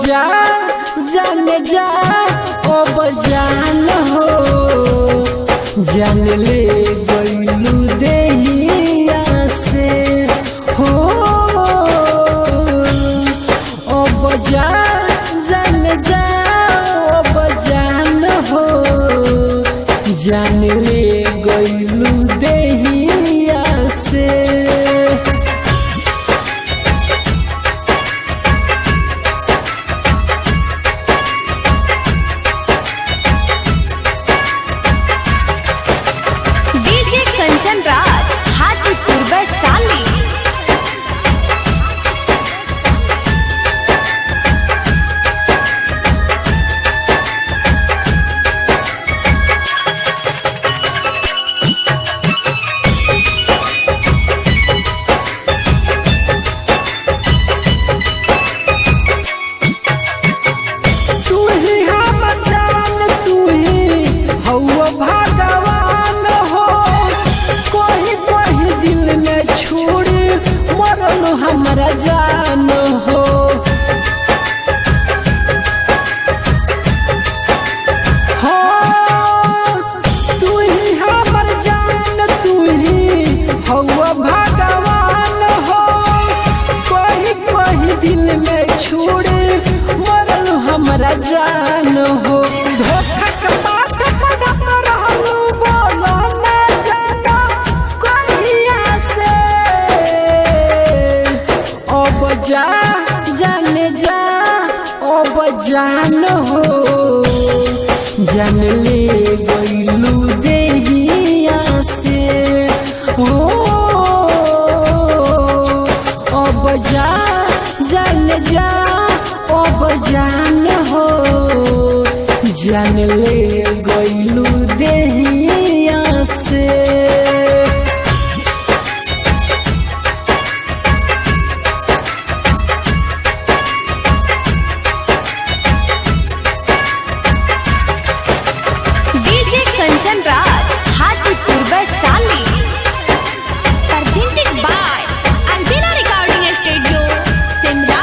जा जाने जा अब जान हो जान ले गइलू देहिया से हो अब जा जाने जा अब जान हो जान ले गइलू देहिया से। कंचन राज हाजीपुर वैशाली। तू ही हमर जान तू ही हौवा भगवान हो कोई कोई दिल में छोड़ मरल हमरा जान हो तू ही हमर जान तू ही हौवा भगवान हो कोई कोई दिल में छोड़ मरल हमरा जान हो धोखा के बात पड़त रहलू बोलो ना जाना कहिया से अब जा जाने जा अब जान हो जान ले गइलू देहिया से हो अब जा जाने जा अब जान हो जान ले गइलू देहिया से। DJ Kanchan Raj Hajipur Vaishali. presented by Albina Recording Studio, Simla।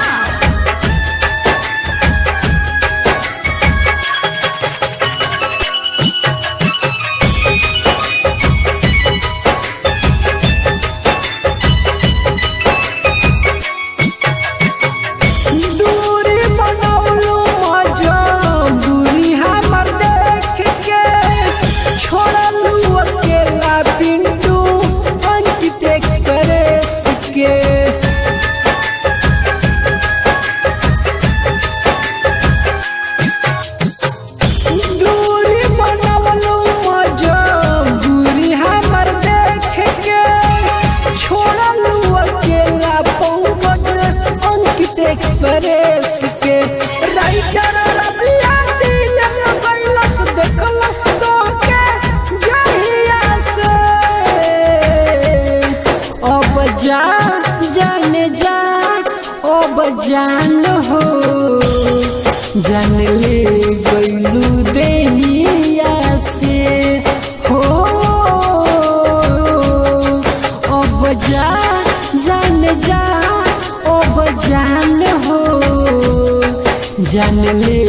दूरी बनौलू मजबूरी हमर देख के छोड़लू अकेला पिंटू अंकित एक्सप्रेस के दूरी बनौलू मजबूरी हमर देख के छोड़लू अकेला पंकज अंकित एक्सप्रेस के राइटर रबिया दिल में बैलस देखलस तो के जहिया से अब जा जाने जा अब जान हो जान ले गइलू देहिया से हो अब जा जाने जा अब जान हो जान ले